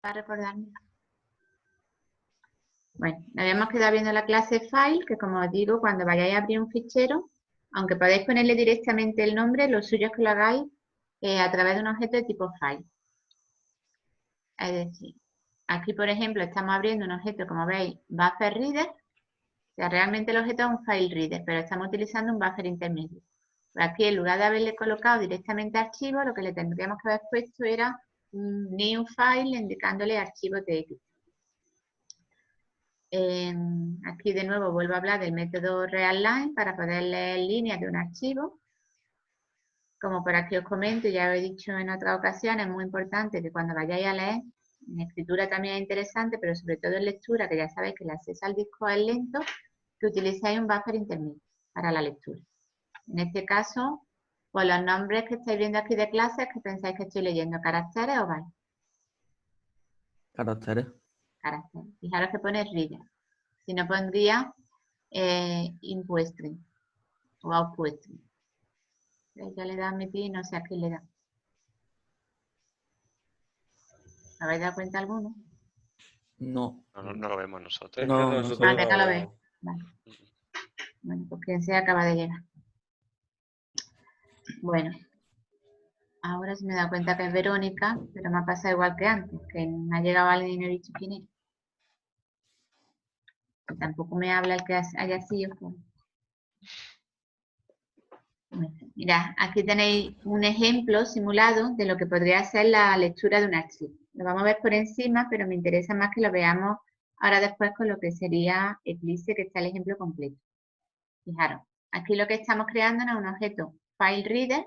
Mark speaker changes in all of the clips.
Speaker 1: para recordarme. Bueno, nos habíamos quedado viendo la clase file, que como os digo, cuando vayáis a abrir un fichero, aunque podéis ponerle directamente el nombre, lo suyo es que lo hagáis a través de un objeto de tipo file. Es decir, aquí por ejemplo estamos abriendo un objeto, como veis, buffer reader. O sea, realmente el objeto es un file reader, pero estamos utilizando un buffer intermedio. Pues aquí, en lugar de haberle colocado directamente archivo, lo que le tendríamos que haber puesto era un new file indicándole archivo TX. Aquí de nuevo vuelvo a hablar del método readline para poder leer líneas de un archivo. Como por aquí os comento, ya lo he dicho en otras ocasiones, es muy importante que cuando vayáis a leer, en escritura también es interesante, pero sobre todo en lectura, que ya sabéis que el acceso al disco es lento, que utilicéis un buffer intermedio para la lectura. En este caso, pues los nombres que estáis viendo aquí de clases, que pensáis que estoy leyendo, ¿caracteres o bytes?
Speaker 2: Caracteres.
Speaker 1: Caracteres. Fijaros que pone reader. Si no pondría input string o output string. Ya le da a mi y no sé a qué le da. ¿Habéis dado cuenta alguno?
Speaker 2: No.
Speaker 3: No lo vemos nosotros.
Speaker 2: No,
Speaker 4: No,
Speaker 2: nosotros
Speaker 1: Ah, venga, lo veis.
Speaker 4: no.
Speaker 1: Vale. Bueno, pues quien sea acaba de llegar. Bueno, ahora se me he dado cuenta que es Verónica, pero me ha pasado igual que antes, que me ha llegado alguien y no he visto quién es. Que tampoco me habla el que haya sido. Pues. Bueno, mirad, aquí tenéis un ejemplo simulado de lo que podría ser la lectura de un archivo. Lo vamos a ver por encima, pero me interesa más que lo veamos ahora después con lo que sería Eclipse, que está el ejemplo completo. Fijaros, aquí lo que estamos creando es un objeto FileReader.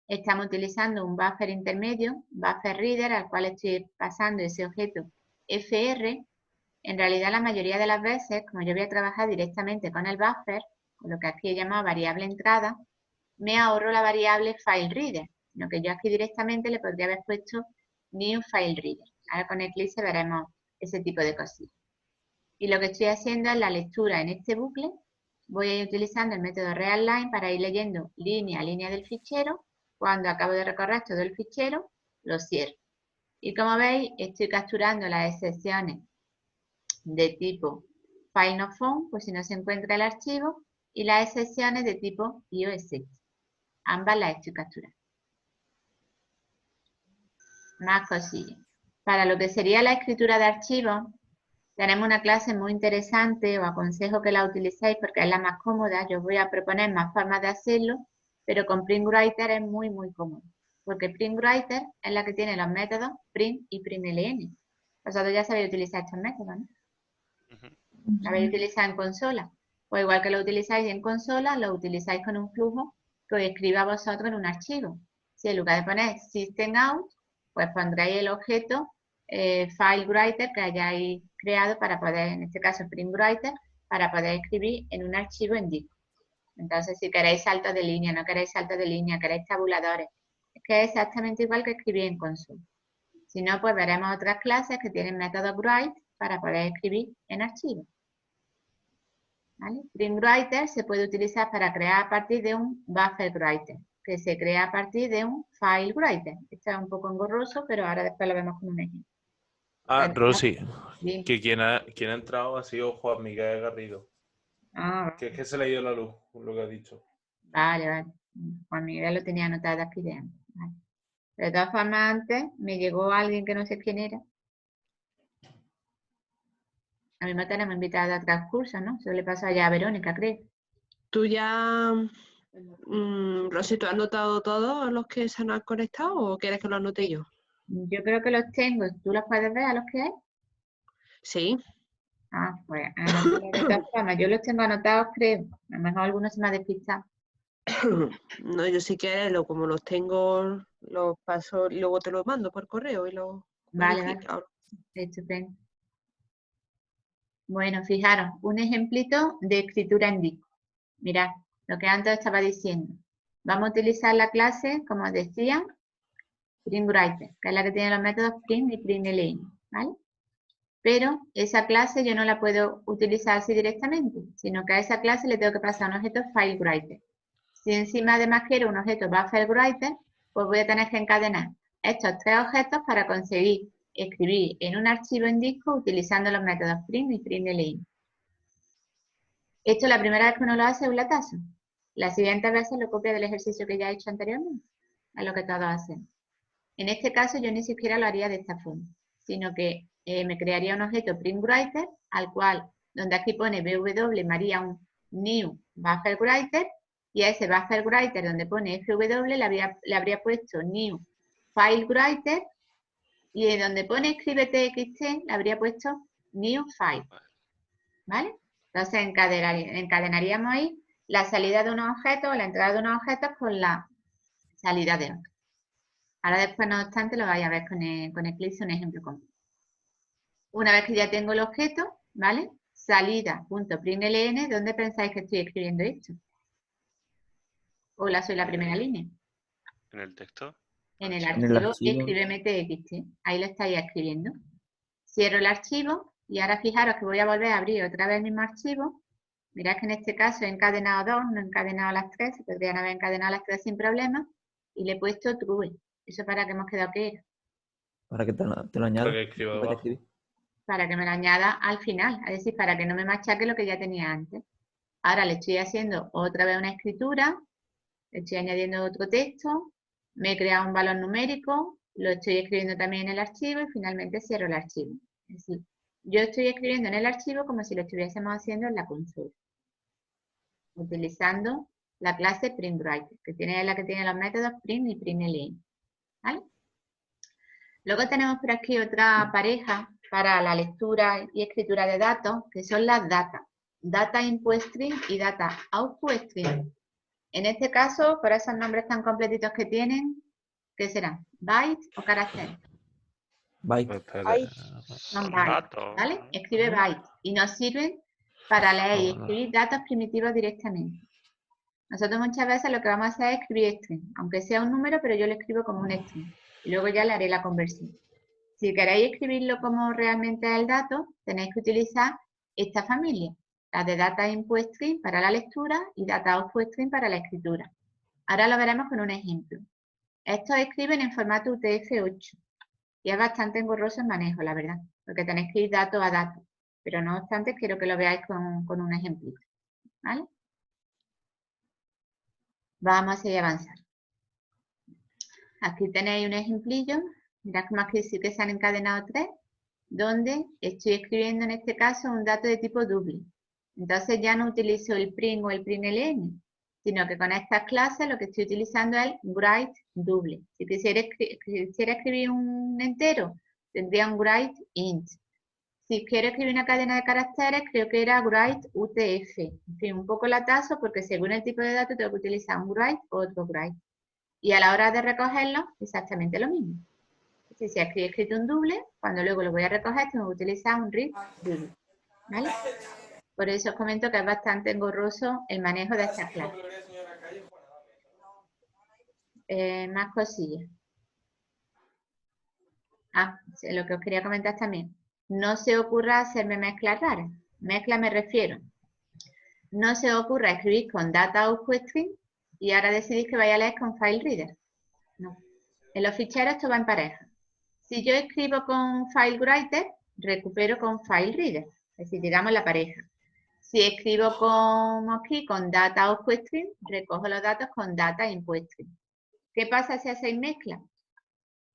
Speaker 1: Estamos utilizando un buffer intermedio, buffer reader, al cual estoy pasando ese objeto FR. En realidad, la mayoría de las veces, como yo voy a trabajar directamente con el buffer, con lo que aquí he llamado variable entrada, me ahorro la variable FileReader, sino que yo aquí directamente le podría haber puesto new FileReader. Ahora con Eclipse veremos ese tipo de cosillas. Y lo que estoy haciendo es la lectura en este bucle. Voy a ir utilizando el método readline para ir leyendo línea a línea del fichero. Cuando acabo de recorrer todo el fichero, lo cierro. Y como veis, estoy capturando las excepciones de tipo FileNoFound, pues si no se encuentra el archivo, y las excepciones de tipo IOSX. Ambas las estoy capturando. Más cosillas. Para lo que sería la escritura de archivos, tenemos una clase muy interesante, os aconsejo que la utilicéis porque es la más cómoda. Yo os voy a proponer más formas de hacerlo, pero con PrintWriter es muy, muy cómodo. Porque PrintWriter es la que tiene los métodos print y println. Vosotros ya sabéis utilizar estos métodos, ¿no? Lo habéis utilizado en consola. Pues igual que lo utilizáis en consola, lo utilizáis con un flujo que os escriba a vosotros en un archivo. Si en lugar de poner system out, pues pondréis el objeto FileWriter que hayáis creado para poder, en este caso PrintWriter, para poder escribir en un archivo en disco. Entonces, si queréis saltos de línea, no queréis saltos de línea, queréis tabuladores, es que es exactamente igual que escribir en consola. Si no, pues veremos otras clases que tienen métodos write para poder escribir en archivo. ¿Vale? PrintWriter se puede utilizar para crear a partir de un BufferWriter, que se crea a partir de un FileWriter. Esto es un poco engorroso, pero ahora después lo vemos con un ejemplo.
Speaker 4: Ah, Rosy,
Speaker 1: Bien.
Speaker 4: que quien ha entrado ha sido Juan Miguel Garrido.
Speaker 1: Ah,
Speaker 4: Que es que se le ha ido la luz, lo que ha dicho.
Speaker 1: vale, vale. Juan Miguel lo tenía anotado aquí de antes. Vale. De todas formas, antes me llegó alguien que no sé quién era. A mí me tenemos invitado a otros cursos, ¿no? Eso le pasó allá a Verónica, creo.
Speaker 5: ¿Tú ya, Rosy, tú has anotado todos los que se han conectado o quieres que los anote yo?
Speaker 1: Yo creo que los tengo. ¿Tú los puedes ver a los que hay?
Speaker 5: Sí.
Speaker 1: Ah, pues anótalo de todas formas. Yo los tengo anotados, creo. A lo mejor algunos se me ha despistado.
Speaker 5: No, yo si quieres, como los tengo, los paso y luego te los mando por correo y los
Speaker 1: Vale,
Speaker 5: corregí.
Speaker 1: vale. Estupendo. Bueno, fijaros, un ejemplito de escritura en disco. Mirad, lo que antes estaba diciendo. Vamos a utilizar la clase, como os decía, PrintWriter, que es la que tiene los métodos print y println, ¿vale? Pero esa clase yo no la puedo utilizar así directamente, sino que a esa clase le tengo que pasar un objeto FileWriter. Si encima además quiero un objeto BufferWriter, pues voy a tener que encadenar estos tres objetos para conseguir escribir en un archivo en disco utilizando los métodos print y println. Esto la primera vez que uno lo hace es un latazo. Las siguientes veces lo copia del ejercicio que ya he hecho anteriormente. Es lo que todos hacen. En este caso yo ni siquiera lo haría de esta forma, sino que me crearía un objeto printWriter al cual, donde aquí pone BW, me haría un new BufferWriter y a ese BufferWriter donde pone FW le habría puesto new FileWriter y en donde pone escribe TXT le habría puesto new file. ¿Vale? Entonces encadenaríamos ahí la salida de unos objetos o la entrada de unos objetos con la salida de otros. Ahora después, no obstante, lo vais a ver con Eclipse un ejemplo común. Una vez que ya tengo el objeto, ¿vale? Salida.println, ¿dónde pensáis que estoy escribiendo esto? Hola, soy la primera línea.
Speaker 3: ¿En el texto?
Speaker 1: En el
Speaker 2: En el
Speaker 1: archivo
Speaker 2: archivo.
Speaker 1: escríbeme TXT. Ahí lo estáis escribiendo. Cierro el archivo y ahora fijaros que voy a volver a abrir otra vez el mismo archivo. Mirad que en este caso he encadenado 2, no he encadenado las 3, se podrían haber encadenado las 3 sin problema. Y le he puesto true. ¿Eso para que hemos quedado que era?
Speaker 2: Para que te lo añada.
Speaker 4: Para que escriba
Speaker 2: Para
Speaker 4: debajo.
Speaker 2: escribir.
Speaker 1: Para que me lo añada al final, es decir, para que no me machaque lo que ya tenía antes. Ahora le estoy haciendo otra vez una escritura, le estoy añadiendo otro texto, me he creado un valor numérico, lo estoy escribiendo también en el archivo y finalmente cierro el archivo. Es decir, yo estoy escribiendo en el archivo como si lo estuviésemos haciendo en la consola, utilizando la clase printWriter, que es la que tiene los métodos print y println. ¿Vale? Luego tenemos por aquí otra pareja para la lectura y escritura de datos, que son las data. Data input string y data output string. En este caso, por esos nombres tan completitos que tienen, ¿qué serán? ¿Bytes o caracteres?
Speaker 2: Byte.
Speaker 1: Son bytes, ¿vale? Escribe bytes y nos sirven para leer y escribir datos primitivos directamente. Nosotros muchas veces lo que vamos a hacer es escribir string, aunque sea un número, pero yo lo escribo como un string. Y luego ya le haré la conversión. Si queréis escribirlo como realmente es el dato, tenéis que utilizar esta familia, la de data input string para la lectura y data output string para la escritura. Ahora lo veremos con un ejemplo. Estos escriben en formato UTF-8 y es bastante engorroso el manejo, la verdad, porque tenéis que ir dato a dato. Pero no obstante, quiero que lo veáis con un ejemplito. ¿Vale? Vamos a seguir avanzando. Aquí tenéis un ejemplillo. Mirad cómo aquí sí que se han encadenado 3, donde estoy escribiendo en este caso un dato de tipo double. Entonces ya no utilizo el print o el println, sino que con estas clases lo que estoy utilizando es write double. Si quisiera escribir un entero, tendría un write int. Si quiero escribir una cadena de caracteres, creo que era write UTF. En fin, un poco latazo porque según el tipo de dato tengo que utilizar un write o otro write. Y a la hora de recogerlo, exactamente lo mismo. Si se ha escrito un doble, cuando luego lo voy a recoger, tengo que utilizar un read double. ¿Vale? Por eso os comento que es bastante engorroso el manejo de estas clases. Más cosillas. Lo que os quería comentar también. No se ocurra hacerme mezclas raras. Mezcla me refiero. No se ocurra escribir con data output string y ahora decidís que vaya a leer con file reader. No. En los ficheros esto va en pareja. Si yo escribo con FileWriter, recupero con FileReader, es decir, digamos la pareja. Si escribo con Data Output String, recojo los datos con Data Input String. ¿Qué pasa si hacéis mezcla?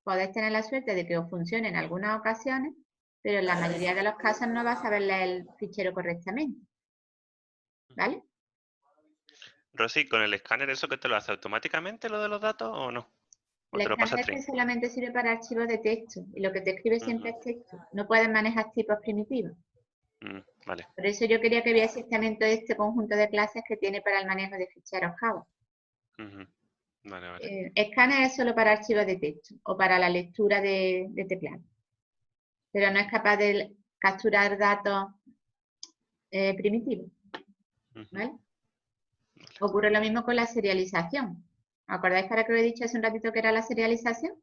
Speaker 1: Podéis tener la suerte de que os funcione en algunas ocasiones, pero en la mayoría de los casos no vas a saber leer el fichero correctamente. ¿Vale?
Speaker 3: Rosy, ¿con el escáner eso que te lo hace automáticamente lo de los datos o no? ¿O
Speaker 1: El
Speaker 3: te lo pasa
Speaker 1: escáner
Speaker 3: string?
Speaker 1: solamente sirve para archivos de texto y lo que te escribe siempre es texto. No puedes manejar tipos primitivos.
Speaker 3: Vale.
Speaker 1: Por eso yo quería que vieseis también todo este conjunto de clases que tiene para el manejo de ficheros Java.
Speaker 3: Vale, vale.
Speaker 1: Escáner es solo para archivos de texto o para la lectura de teclado. Pero no es capaz de capturar datos primitivos. ¿Vale? Ocurre lo mismo con la serialización. ¿Acordáis para que os he dicho hace un ratito que era la serialización?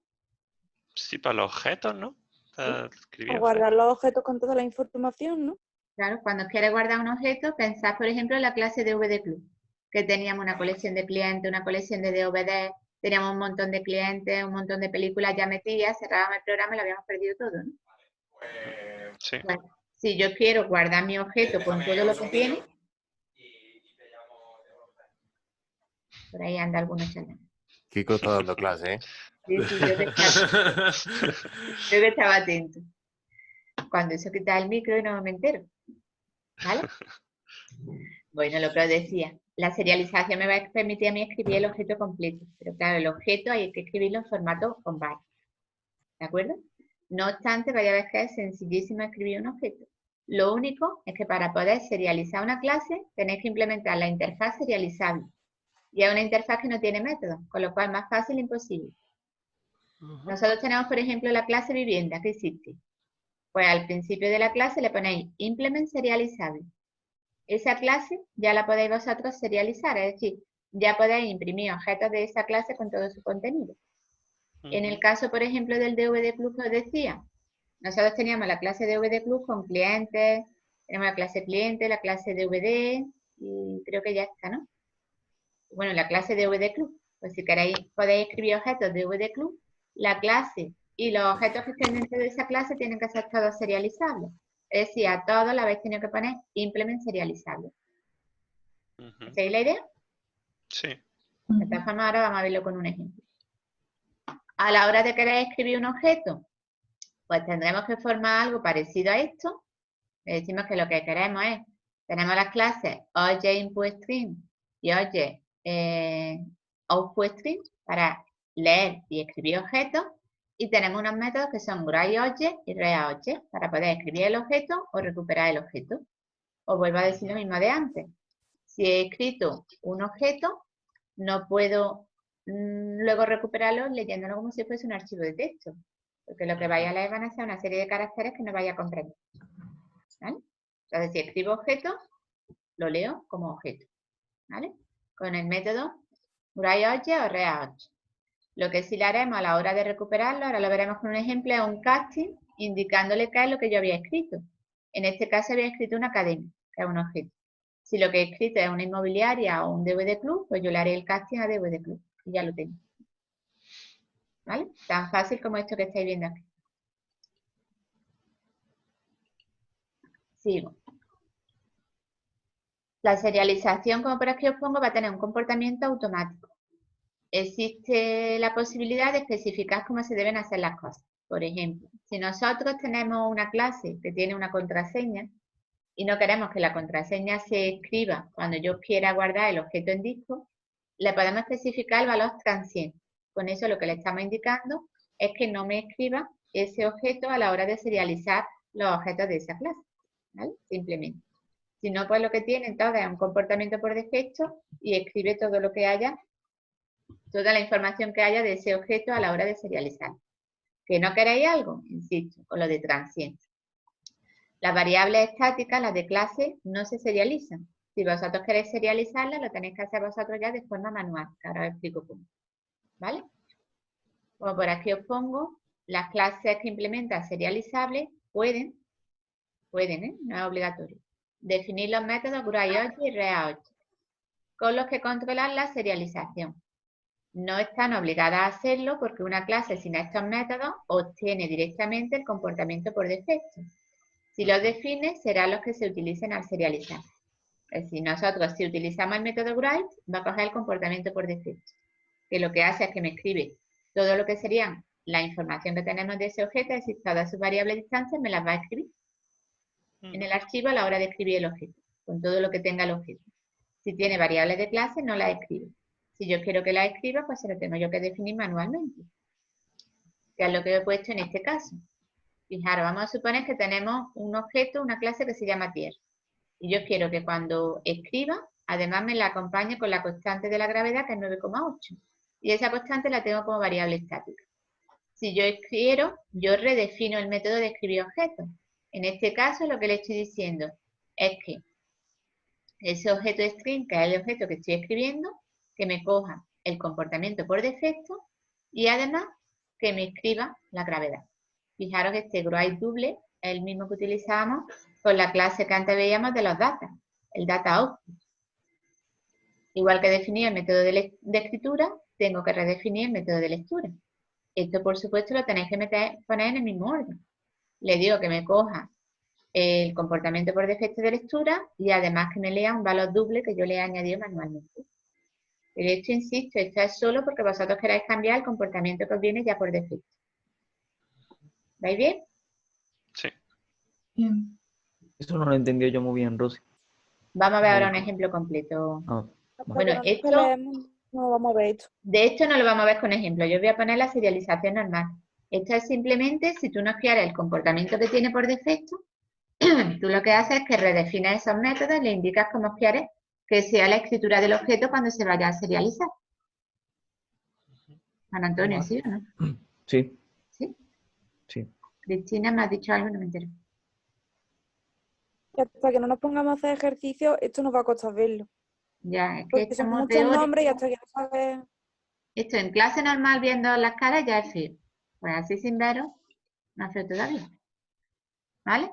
Speaker 3: Sí, para los objetos, ¿no? Para escribir
Speaker 6: O guardar los objetos con toda la información, ¿no?
Speaker 1: Claro, cuando quieres guardar un objeto, pensad, por ejemplo, en la clase de DVD Club, que teníamos una colección de clientes, una colección de DVD, teníamos un montón de clientes, un montón de películas ya metidas, cerrábamos el programa y lo habíamos perdido todo, ¿no?
Speaker 3: Sí.
Speaker 1: Bueno, si yo quiero guardar mi objeto con todo lo que tiene, por ahí anda alguno charlando.
Speaker 7: Kiko está dando clase, ¿eh?
Speaker 1: Sí, sí, yo que estaba atento. Cuando eso quita el micro y no me entero. ¿Vale? Bueno, lo que os decía, la serialización me va a permitir a mí escribir el objeto completo. Pero claro, el objeto hay que escribirlo en formato con byte. ¿De acuerdo? No obstante, vaya a ver que es sencillísimo escribir un objeto. Lo único es que para poder serializar una clase, tenéis que implementar la interfaz serializable. Y es una interfaz que no tiene métodos, con lo cual más fácil imposible. Nosotros tenemos, por ejemplo, la clase vivienda que existe. Pues al principio de la clase le ponéis implement serializable. Esa clase ya la podéis vosotros serializar, es decir, ya podéis imprimir objetos de esa clase con todo su contenido. En el caso, por ejemplo, del DVD Plus que os decía, nosotros teníamos la clase DVD Plus con clientes, tenemos la clase cliente, la clase DVD, y creo que ya está, ¿no? Bueno, la clase DVD Club, pues si queréis podéis escribir objetos de DVD Club, la clase y los objetos que estén dentro de esa clase tienen que ser todos serializables. Es decir, a todos le habéis tenido que poner implement serializable. ¿Hacéis la idea?
Speaker 3: Sí.
Speaker 1: De esta forma ahora vamos a verlo con un ejemplo. A la hora de querer escribir un objeto, pues tendremos que formar algo parecido a esto. Le decimos que lo que queremos es, tenemos las clases object input string y object output string para leer y escribir objetos, y tenemos unos métodos que son writeObject y readObject para poder escribir el objeto o recuperar el objeto. Os vuelvo a decir lo mismo de antes. Si he escrito un objeto, no puedo luego recuperarlo leyéndolo como si fuese un archivo de texto, porque lo que vaya a leer van a ser una serie de caracteres que no vaya a comprender. ¿Vale? Entonces, si escribo objeto, lo leo como objeto. ¿Vale? Con el método writeObject o readObject. Lo que sí le haremos a la hora de recuperarlo, ahora lo veremos con un ejemplo, es un casting indicándole qué es lo que yo había escrito. En este caso había escrito una cadena, que es un objeto. Si lo que he escrito es una inmobiliaria o un DVD Club, pues yo le haré el casting a DVD Club y ya lo tengo. ¿Vale? Tan fácil como esto que estáis viendo aquí. Sigo. La serialización, como por aquí os pongo, va a tener un comportamiento automático. Existe la posibilidad de especificar cómo se deben hacer las cosas. Por ejemplo, si nosotros tenemos una clase que tiene una contraseña y no queremos que la contraseña se escriba cuando yo quiera guardar el objeto en disco, le podemos especificar el valor transient. Con eso lo que le estamos indicando es que no me escriba ese objeto a la hora de serializar los objetos de esa clase. ¿Vale? Simplemente. Si no, pues lo que tiene entonces es un comportamiento por defecto y escribe todo lo que haya, toda la información que haya de ese objeto a la hora de serializar. ¿Que no queréis algo? Insisto, con lo de transient. Las variables estáticas, las de clase, no se serializan. Si vosotros queréis serializarlas, lo tenéis que hacer vosotros ya de forma manual, que ahora os explico cómo. ¿Vale? Como por aquí os pongo, las clases que implementan serializables pueden, no es obligatorio, definir los métodos writeObject y readObject, con los que controlan la serialización. No están obligadas a hacerlo porque una clase sin estos métodos obtiene directamente el comportamiento por defecto. Si los define, serán los que se utilicen al serializar. Es decir, nosotros si utilizamos el método write, va a coger el comportamiento por defecto, que lo que hace es que me escribe todo lo que serían la información que tenemos de ese objeto, es decir, todas sus variables de distancia me las va a escribir en el archivo a la hora de escribir el objeto, con todo lo que tenga el objeto. Si tiene variables de clase, no las escribe. Si yo quiero que la escriba, pues se lo tengo yo que definir manualmente. Que es lo que he puesto en este caso. Fijaros, vamos a suponer que tenemos un objeto, una clase que se llama tierra. Y yo quiero que cuando escriba, además me la acompañe con la constante de la gravedad, que es 9,8. Y esa constante la tengo como variable estática. Si yo quiero, yo redefino el método de escribir objetos. En este caso, lo que le estoy diciendo es que ese objeto string, que es el objeto que estoy escribiendo, que me coja el comportamiento por defecto y además que me escriba la gravedad. Fijaros que este write double es el mismo que utilizábamos con la clase que antes veíamos de los data, el data output. Igual que definir el método de escritura, tengo que redefinir el método de lectura. Esto, por supuesto, lo tenéis que poner en el mismo orden. Le digo que me coja el comportamiento por defecto de lectura y además que me lea un valor doble que yo le he añadido manualmente. Pero esto, insisto, esto es solo porque vosotros queráis cambiar el comportamiento que os viene ya por defecto. ¿Veis bien?
Speaker 3: Sí.
Speaker 2: Bien. Eso no lo he entendido yo muy bien, Rosy.
Speaker 1: Vamos a ver ahora un ejemplo completo.
Speaker 2: Ah,
Speaker 6: Hasta
Speaker 1: Bueno,
Speaker 6: que no nos
Speaker 1: esto-
Speaker 6: peleemos, no vamos a ver esto.
Speaker 1: De esto no lo vamos a ver con ejemplo. Yo voy a poner la serialización normal. Esto es simplemente, si tú no quieres el comportamiento que tiene por defecto, tú lo que haces es que redefines esos métodos y le indicas cómo quieres que sea la escritura del objeto cuando se vaya a serializar. Juan Antonio,
Speaker 2: Vale.
Speaker 1: ¿sí o no?
Speaker 2: sí,
Speaker 1: ¿Sí?
Speaker 2: sí.
Speaker 1: Cristina me ha dicho algo y no me entero.
Speaker 6: Y hasta que no nos pongamos a hacer ejercicio, esto nos va a costar verlo.
Speaker 1: Ya, es que
Speaker 6: Porque son
Speaker 1: estamos
Speaker 6: muchos
Speaker 1: teóricos.
Speaker 6: nombres y hasta que no sabes...
Speaker 1: Esto en clase normal viendo las caras ya es feo. Pues así sin veros, no es feo todavía. ¿Vale?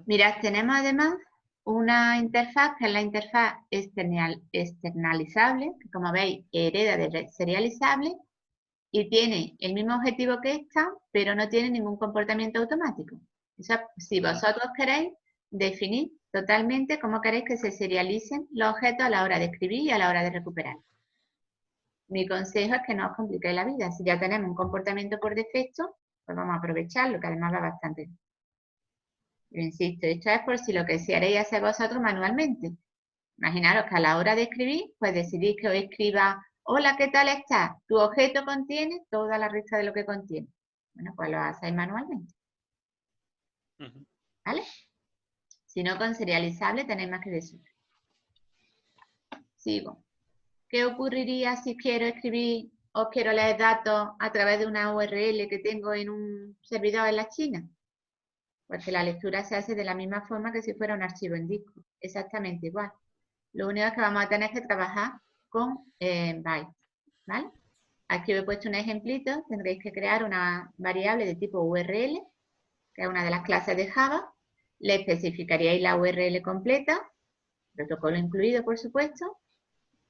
Speaker 1: Mirad, tenemos además una interfaz que es la interfaz externalizable, que como veis hereda de serializable y tiene el mismo objetivo que esta, pero no tiene ningún comportamiento automático. O sea, si vosotros queréis definir totalmente cómo queréis que se serialicen los objetos a la hora de escribir y a la hora de recuperar. Mi consejo es que no os compliquéis la vida. Si ya tenemos un comportamiento por defecto, pues vamos a aprovecharlo, que además va bastante bien. Pero insisto, esto es por si lo que queréis hacer vosotros manualmente. Imaginaros que a la hora de escribir, pues decidís que os escriba, hola, ¿qué tal estás? Tu objeto contiene toda la lista de lo que contiene. Bueno, pues lo hacéis manualmente. ¿Vale? Si no, con serializable tenéis más que decir. Sigo. ¿Qué ocurriría si quiero escribir o quiero leer datos a través de una URL que tengo en un servidor en la China? Pues que la lectura se hace de la misma forma que si fuera un archivo en disco. Exactamente igual. Lo único es que vamos a tener que trabajar con bytes. ¿Vale? Aquí os he puesto un ejemplito. Tendréis que crear una variable de tipo URL, que es una de las clases de Java. Le especificaríais la URL completa, protocolo incluido, por supuesto,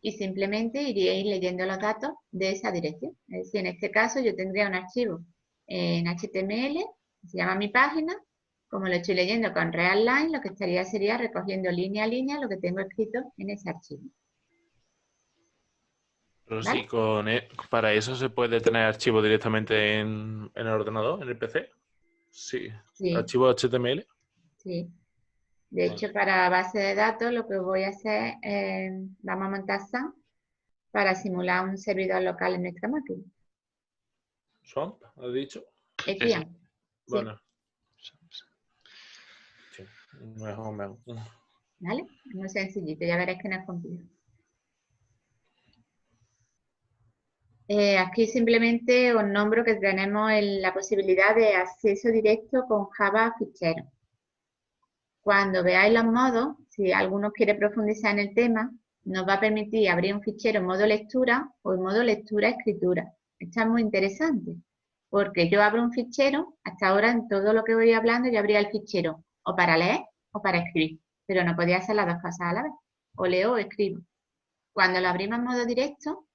Speaker 1: y simplemente iríais leyendo los datos de esa dirección. Es decir, en este caso yo tendría un archivo en HTML, que se llama mi página. Como lo estoy leyendo con Realline, lo que sería recogiendo línea a línea lo que tengo escrito en ese archivo.
Speaker 4: Pero
Speaker 1: ¿Vale?
Speaker 4: sí, para eso se puede tener archivo directamente en el ordenador, en el PC. Sí.
Speaker 1: Sí.
Speaker 4: Archivo HTML.
Speaker 1: Sí. De hecho, para base de datos lo que voy a hacer es, vamos a montar SAM para simular un servidor local en nuestra máquina.
Speaker 4: Swamp, ¿has dicho?
Speaker 1: Equian. Sí.
Speaker 4: Bueno. Sí. Mejor.
Speaker 1: ¿Vale? Muy sencillito, ya veréis que no es complejo. Aquí simplemente os nombro que tenemos la posibilidad de acceso directo con Java a ficheros. Cuando veáis los modos, si alguno quiere profundizar en el tema, nos va a permitir abrir un fichero en modo lectura o en modo lectura-escritura. Esto es muy interesante, porque yo abro un fichero, hasta ahora en todo lo que voy hablando yo abría el fichero o para leer o para escribir, pero no podía hacer las dos cosas a la vez, o leo o escribo. Cuando lo abrimos en modo directo,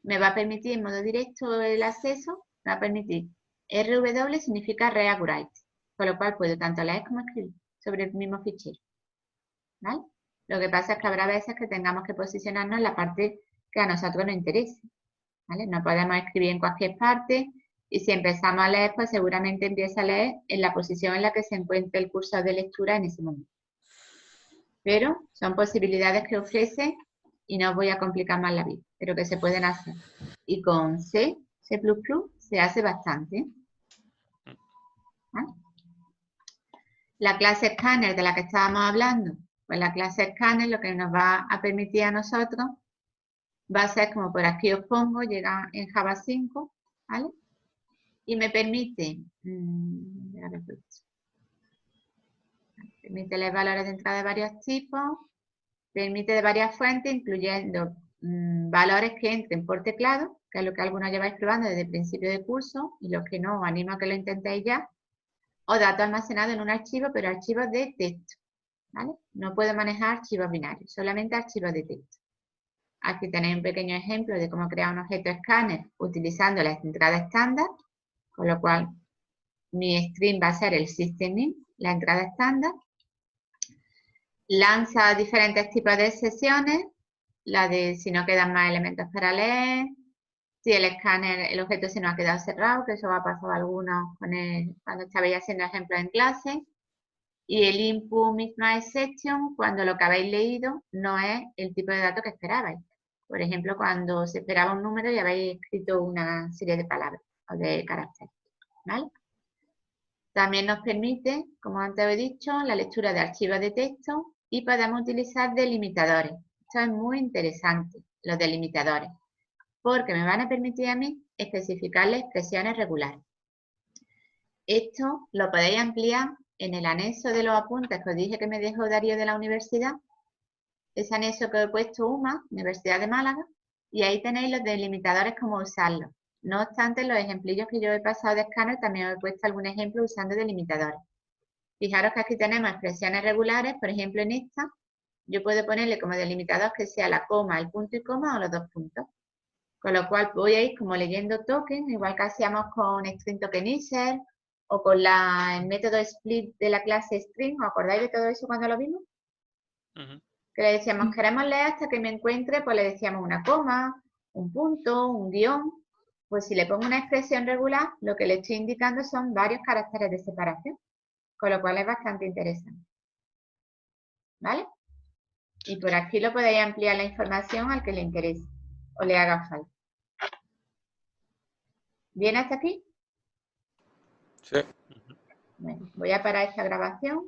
Speaker 1: me va a permitir en modo directo el acceso, me va a permitir RW significa Read Write, con lo cual puedo tanto leer como escribir sobre el mismo fichero. ¿Vale? Lo que pasa es que habrá veces que tengamos que posicionarnos en la parte que a nosotros nos interese. ¿Vale? No podemos escribir en cualquier parte y si empezamos a leer, pues seguramente empieza a leer en la posición en la que se encuentre el cursor de lectura en ese momento. Pero son posibilidades que ofrece y no os voy a complicar más la vida, pero que se pueden hacer. Y con C++ se hace bastante. ¿Vale? La clase Scanner de la que estábamos hablando, pues la clase Scanner lo que nos va a permitir a nosotros va a ser como por aquí os pongo, llega en Java 5, ¿vale? Y me permite, permite leer valores de entrada de varios tipos, permite de varias fuentes, incluyendo valores que entren por teclado, que es lo que algunos lleváis probando desde el principio de curso, y los que no, os animo a que lo intentéis ya, o datos almacenados en un archivo, pero archivos de texto, ¿vale? No puedo manejar archivos binarios, solamente archivos de texto. Aquí tenéis un pequeño ejemplo de cómo crear un objeto escáner utilizando la entrada estándar, con lo cual mi string va a ser el system-in, la entrada estándar. Lanza diferentes tipos de excepciones, la de si no quedan más elementos para leer, si el escáner, el objeto se nos ha quedado cerrado, que eso va a pasar a algunos cuando estabais haciendo ejemplos en clase, y el input misma exception cuando lo que habéis leído no es el tipo de dato que esperabais. Por ejemplo, cuando se esperaba un número y habéis escrito una serie de palabras o de caracteres, ¿vale? También nos permite, como antes os he dicho, la lectura de archivos de texto y podemos utilizar delimitadores. Esto es muy interesante, los delimitadores, porque me van a permitir a mí especificarle expresiones regulares. Esto lo podéis ampliar en el anexo de los apuntes que os dije que me dejó Darío de la universidad, ese anexo que os he puesto UMA, Universidad de Málaga, y ahí tenéis los delimitadores, cómo usarlos. No obstante, en los ejemplillos que yo he pasado de escáner también os he puesto algún ejemplo usando delimitadores. Fijaros que aquí tenemos expresiones regulares, por ejemplo en esta, yo puedo ponerle como delimitador que sea la coma, el punto y coma o los dos puntos. Con lo cual voy a ir como leyendo token, igual que hacíamos con string tokenizer o con el método split de la clase string. ¿Os acordáis de todo eso cuando lo vimos? Que le decíamos, queremos leer hasta que me encuentre, pues le decíamos una coma, un punto, un guión. Pues si le pongo una expresión regular, lo que le estoy indicando son varios caracteres de separación, con lo cual es bastante interesante. ¿Vale? Y por aquí lo podéis ampliar la información al que le interese o le haga falta. ¿Bien hasta aquí?
Speaker 7: Sí.
Speaker 1: Bueno, voy a parar esta grabación.